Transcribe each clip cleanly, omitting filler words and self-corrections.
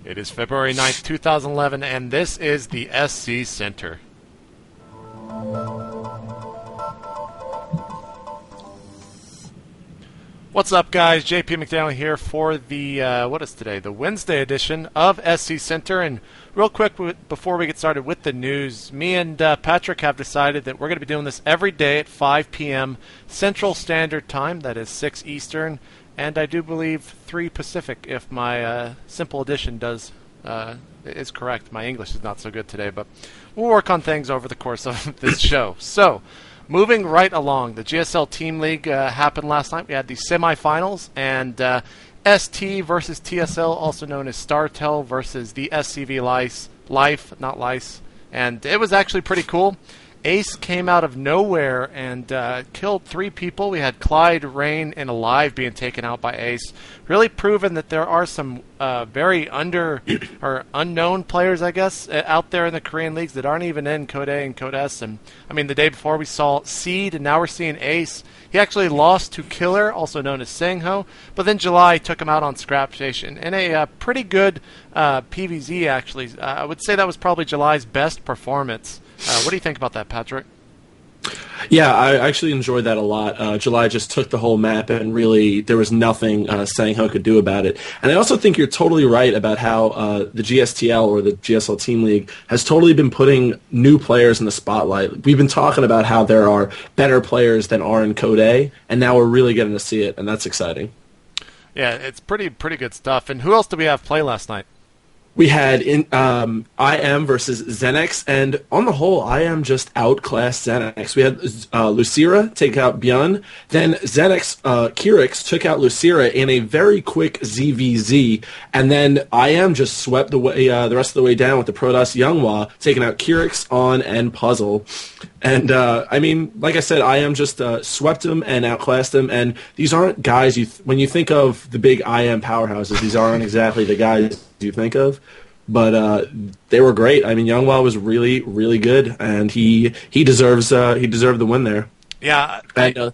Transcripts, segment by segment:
It is February 9th, 2011, and this is the SC Center. What's up, guys? JP McDaniel here for the, what is today? The Wednesday edition of SC Center. And real quick, before we get started with the news, me and Patrick have decided that we're going to be doing this every day at 5 p.m. Central Standard Time. That is 6 Eastern. And I do believe 3 Pacific, if my simple addition is correct. My English is not so good today, but we'll work on things over the course of this show. So, moving right along, the GSL Team League happened last night. We had the semifinals, and ST versus TSL, also known as StarTel, versus the SCV Life, not Lice. And it was actually pretty cool. Ace came out of nowhere and killed 3 people. We had Clyde, Rain, and Alive being taken out by Ace. Really proving that there are some very unknown players, I guess, out there in the Korean leagues that aren't even in Code A and Code S. And I mean, the day before we saw Seed, and now we're seeing Ace. He actually lost to Killer, also known as Sangho, but then July took him out on Scrap Station in a pretty good PVZ, actually. I would say that was probably July's best performance. What do you think about that, Patrick? Yeah, I actually enjoyed that a lot. July just took the whole map, and really there was nothing Sangho could do about it. And I also think you're totally right about how the GSTL, or the GSL Team League, has totally been putting new players in the spotlight. We've been talking about how there are better players than are in Code A, and now we're really getting to see it, and that's exciting. Yeah, it's pretty good stuff. And who else did we have play last night? We had IM versus Xenex, and on the whole, IM just outclassed Xenex. We had Lucira take out Byun, then Xenex, Kirix took out Lucira in a very quick ZVZ, and then IM just swept the rest of the way down with the Protoss Younghwa, taking out Kirix, On, and Puzzle. And, I mean, like I said, IM just swept him and outclassed him, and these aren't guys when you think of the big IM powerhouses, these aren't exactly the guys you think of, but they were great. I mean, Younghwa was really, really good, and he deserved the win there. Yeah, and,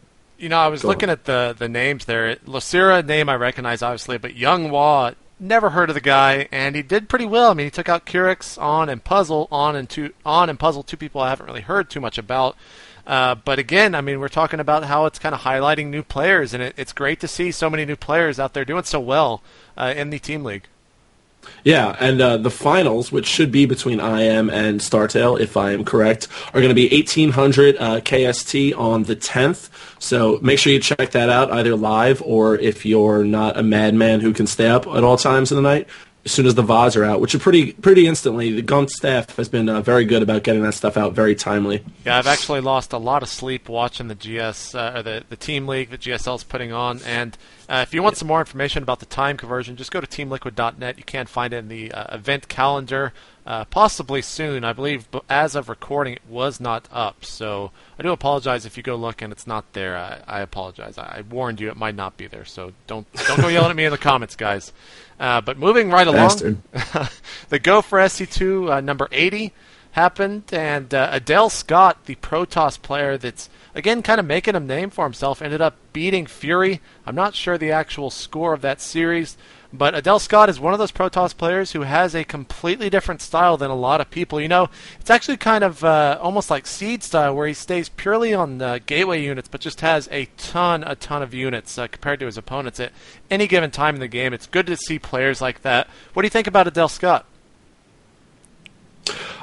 I was looking at the names there. Lucira name I recognize obviously, but Younghwa, never heard of the guy, and he did pretty well. I mean, he took out Kirix, On, and Puzzle. On and Puzzle, 2 people I haven't really heard too much about. But again, I mean, we're talking about how it's kind of highlighting new players, and it's great to see so many new players out there doing so well in the Team League. Yeah, and the finals, which should be between IM and StarTale, if I am correct, are going to be 1800 KST on the 10th. So make sure you check that out, either live or if you're not a madman who can stay up at all times of the night, as soon as the VODs are out, which are pretty instantly. The GUNT staff has been very good about getting that stuff out very timely. Yeah, I've actually lost a lot of sleep watching the the Team League that GSL is putting on, and if you want some more information about the time conversion, just go to teamliquid.net. You can find it in the event calendar, possibly soon. I believe, but as of recording, it was not up. So I do apologize if you go look and it's not there. I apologize. I warned you it might not be there. So don't go yelling at me in the comments, guys. But moving right along, the Go for SC2 number 80 happened, and Adele Scott, the Protoss player that's, again, kind of making a name for himself, ended up beating Fury. I'm not sure the actual score of that series, but Adele Scott is one of those Protoss players who has a completely different style than a lot of people. You know, it's actually kind of almost like Seed style, where he stays purely on gateway units, but just has a ton of units compared to his opponents at any given time in the game. It's good to see players like that. What do you think about Adele Scott?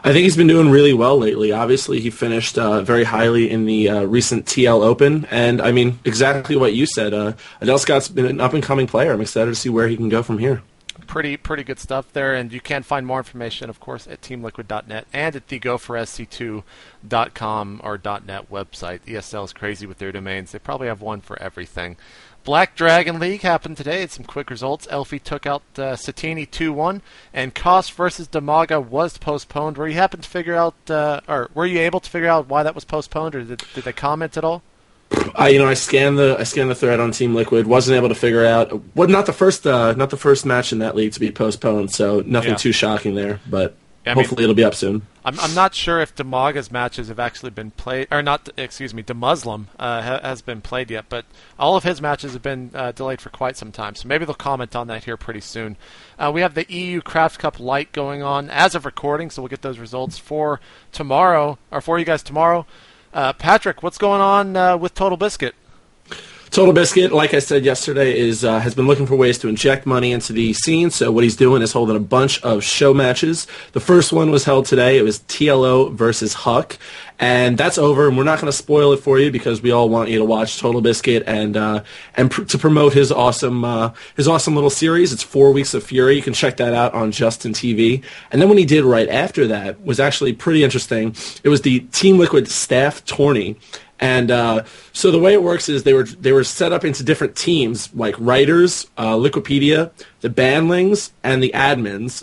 I think he's been doing really well lately. Obviously, he finished very highly in the recent TL Open, and I mean, exactly what you said. Adele Scott's been an up-and-coming player. I'm excited to see where he can go from here. Pretty good stuff there, and you can find more information, of course, at teamliquid.net and at the goforsc2.com or .net website. ESL is crazy with their domains. They probably have one for everything. Black Dragon League happened today. It's some quick results. Elfie took out Satini 2-1, and Koss versus Damaga was postponed. Were you able to figure out why that was postponed, or did they comment at all? I scanned the thread on Team Liquid. Wasn't able to figure out. Not the first match in that league to be postponed. So nothing too shocking there. But I mean, hopefully it'll be up soon. I'm not sure if Damaga's matches have actually been played, or not, excuse me, Demuslim has been played yet, but all of his matches have been delayed for quite some time, so maybe they'll comment on that here pretty soon. We have the EU Craft Cup Light going on as of recording, so we'll get those results for tomorrow, or for you guys tomorrow. Patrick, what's going on with Total Biscuit? Total Biscuit, like I said yesterday, has been looking for ways to inject money into the scene. So what he's doing is holding a bunch of show matches. The first one was held today. It was TLO versus Huck, and that's over. And we're not going to spoil it for you because we all want you to watch Total Biscuit and to promote his awesome little series. It's 4 Weeks of Fury. You can check that out on Justin TV. And then what he did right after that was actually pretty interesting. It was the Team Liquid staff tourney. And so the way it works is they were set up into different teams, like writers, Liquipedia, the bandlings, and the admins.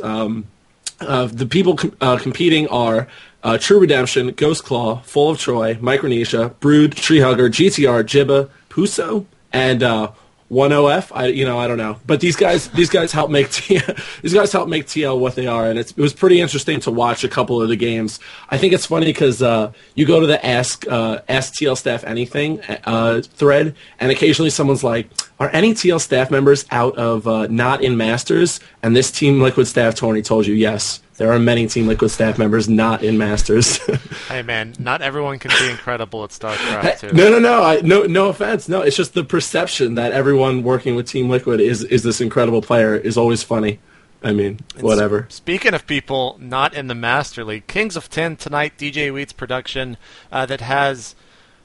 The people competing are True Redemption, Ghost Claw, Full of Troy, Micronesia, Brood, Treehugger, GTR, Jibba, Puso, and 10F. I don't know, but these guys help make TL what they are, and it was pretty interesting to watch a couple of the games. I think it's funny because you go to the Ask TL Staff Anything thread, and occasionally someone's like, "Are any TL staff members out of not in Masters?" And this Team Liquid staff tourney told you yes. There are many Team Liquid staff members not in Masters. Hey man, not everyone can be incredible at Starcraft too. No offense. No, it's just the perception that everyone working with Team Liquid is this incredible player is always funny. I mean, whatever. Speaking of people not in the Master League, Kings of 10 tonight, DJ Wheat's production that has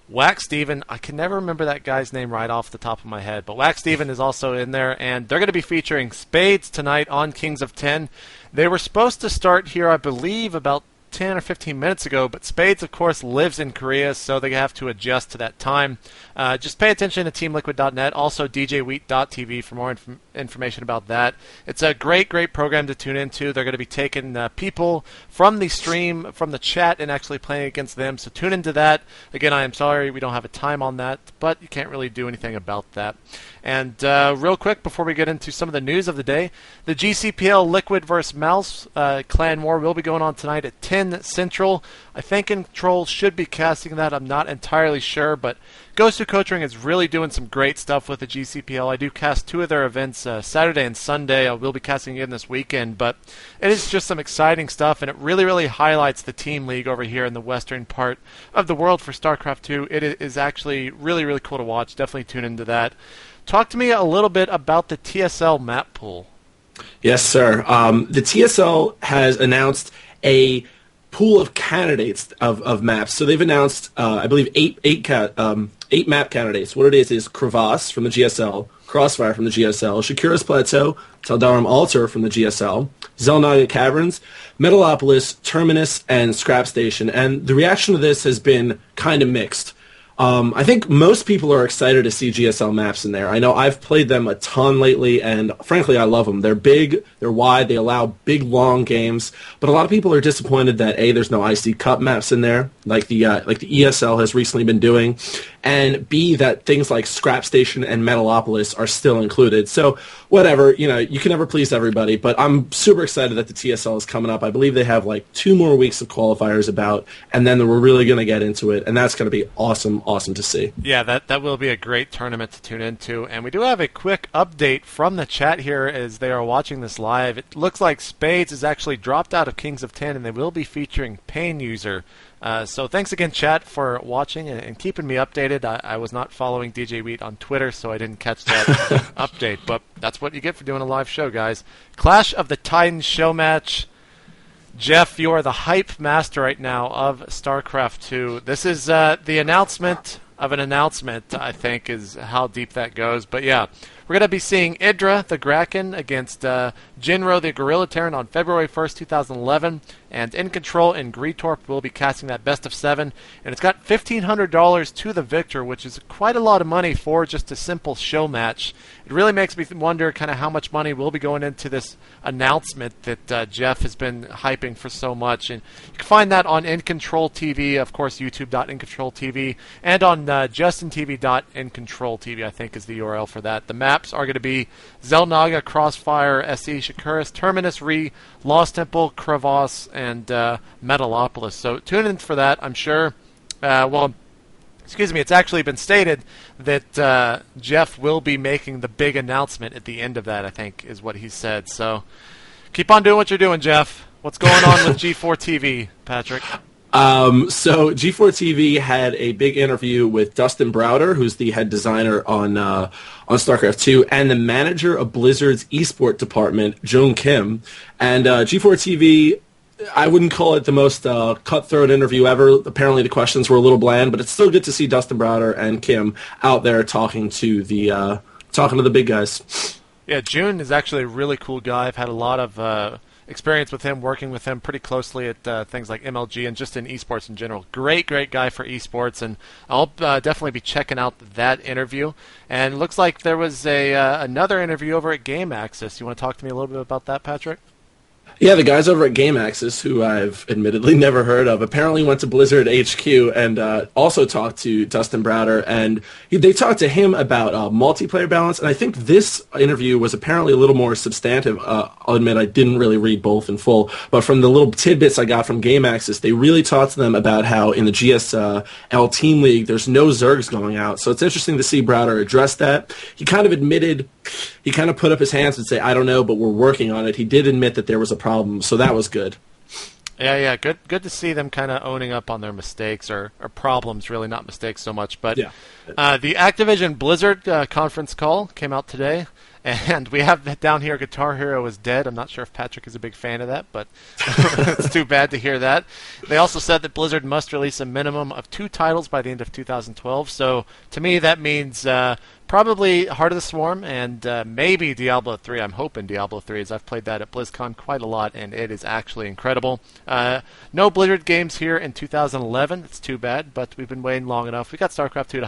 Wax Steven. I can never remember that guy's name right off the top of my head, but Wax Steven is also in there, and they're going to be featuring Spades tonight on Kings of 10. They were supposed to start here, I believe, about 10 or 15 minutes ago, but Spades, of course, lives in Korea, so they have to adjust to that time. Just pay attention to TeamLiquid.net, also DJWheat.tv for more information about that. It's a great program to tune into. They're going to be taking people from the stream, from the chat, and actually playing against them, so tune into that. Again, I am sorry we don't have a time on that, but you can't really do anything about that. And real quick, before we get into some of the news of the day, the GCPL Liquid vs. Mouse Clan War will be going on tonight at 10 Central. I think Control should be casting that. I'm not entirely sure, but Ghost of Coaching is really doing some great stuff with the GCPL. I do cast two of their events, Saturday and Sunday. I will be casting again this weekend, but it is just some exciting stuff, and it really highlights the team league over here in the western part of the world for StarCraft 2. It is actually really cool to watch. Definitely tune into that. Talk to me a little bit about the TSL map pool. Yes, sir. The TSL has announced a pool of candidates of maps. So they've announced, I believe, eight map candidates. What it is Crevasse from the GSL, Crossfire from the GSL, Shakira's Plateau, Teldarum Altar from the GSL, Zelnaga Caverns, Metalopolis, Terminus, and Scrap Station. And the reaction to this has been kind of mixed. I think most people are excited to see GSL maps in there. I know I've played them a ton lately, and frankly, I love them. They're big, they're wide, they allow big, long games. But a lot of people are disappointed that A, there's no IC Cup maps in there, like the ESL has recently been doing, and B, that things like Scrap Station and Metalopolis are still included. So whatever, you can never please everybody. But I'm super excited that the TSL is coming up. I believe they have like 2 more weeks of qualifiers about, and then we're really going to get into it, and that's going to be awesome to see. Yeah, that will be a great tournament to tune into. And we do have a quick update from the chat here as they are watching this live. It looks like Spades has actually dropped out of Kings of 10, and they will be featuring Pain User. So thanks again, chat, for watching and keeping me updated. I was not following DJ Wheat on Twitter, so I didn't catch that update. But that's what you get for doing a live show, guys. Clash of the Titans show match. Jeff, you are the hype master right now of StarCraft 2. This is the announcement of an announcement, I think, is how deep that goes. But yeah, we're going to be seeing Idra, the Kraken, against Jinro, the Gorilla Terran, on February 1st, 2011. And In Control and Greetorp will be casting that best of 7. And it's got $1,500 to the victor, which is quite a lot of money for just a simple show match. It really makes me wonder kind of how much money will be going into this announcement that Jeff has been hyping for so much. And you can find that on In Control TV, of course, youtube.incontroltv, and on justintv.incontroltv, I think is the URL for that. The match maps are going to be Zelnaga, Crossfire, SE, Shikuris, Terminus, Re, Lost Temple, Crevasse, and Metalopolis. So tune in for that, I'm sure. It's actually been stated that Jeff will be making the big announcement at the end of that, I think, is what he said. So keep on doing what you're doing, Jeff. What's going on with G4 TV, Patrick? So G4 TV had a big interview with Dustin Browder, who's the head designer on StarCraft 2, and the manager of Blizzard's eSport department, Joan Kim. And G4 TV, I wouldn't call it the most cutthroat interview ever. Apparently the questions were a little bland, but it's still good to see Dustin Browder and Kim out there talking to the big guys. Yeah, June is actually a really cool guy. I've had a lot of experience with him, working with him pretty closely at things like MLG and just in esports in general. Great guy for esports, and I'll definitely be checking out that interview. And it looks like there was another interview over at Game Access. You want to talk to me a little bit about that, Patrick? Yeah, the guys over at Game Access, who I've admittedly never heard of, apparently went to Blizzard HQ and also talked to Dustin Browder, and they talked to him about multiplayer balance, and I think this interview was apparently a little more substantive. I'll admit I didn't really read both in full, but from the little tidbits I got from Game Access, they really talked to them about how in the GSL Team League there's no Zergs going out, so it's interesting to see Browder address that. He kind of admitted, he kind of put up his hands and say, I don't know, but we're working on it. He did admit that there was a problem, so that was good. Yeah, good to see them kind of owning up on their mistakes or problems, really, not mistakes so much. But yeah. The Activision Blizzard conference call came out today, and we have down here Guitar Hero is dead. I'm not sure if Patrick is a big fan of that, but it's too bad to hear that. They also said that Blizzard must release a minimum of 2 titles by the end of 2012, so to me that means probably Heart of the Swarm and maybe Diablo 3. I'm hoping Diablo 3, as I've played that at BlizzCon quite a lot, and it is actually incredible. No Blizzard games here in 2011. It's too bad, but we've been waiting long enough. We got StarCraft 2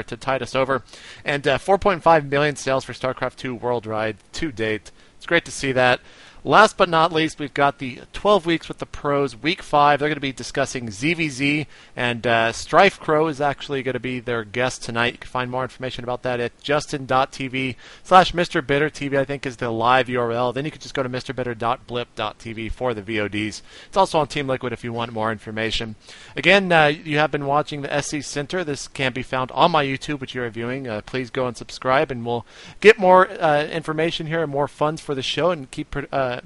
to tide us over, and 4.5 million sales for StarCraft 2 worldwide to date. It's great to see that. Last but not least, we've got the 12 Weeks with the Pros, Week 5. They're going to be discussing ZVZ, and Strife Crow is actually going to be their guest tonight. You can find more information about that at justin.tv/MrBitterTV, I think is the live URL. Then you can just go to mrbitter.blip.tv for the VODs. It's also on Team Liquid if you want more information. Again, you have been watching the SC Center. This can be found on my YouTube, which you're viewing. Please go and subscribe, and we'll get more information here and more funds for the show and keep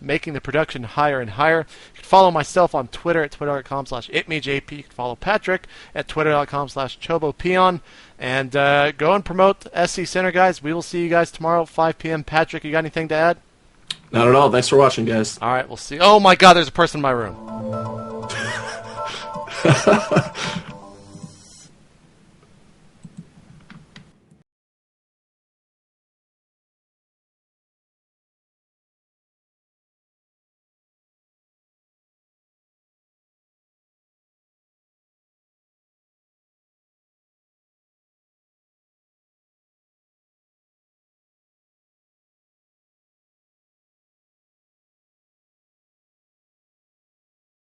making the production higher and higher. You can follow myself on Twitter at twitter.com/itmejp. You can follow Patrick at twitter.com/chobopeon. And go and promote SC Center, guys. We will see you guys tomorrow at 5 p.m. Patrick, you got anything to add? Not at all. Thanks for watching, guys. All right, we'll see. Oh, my God, there's a person in my room.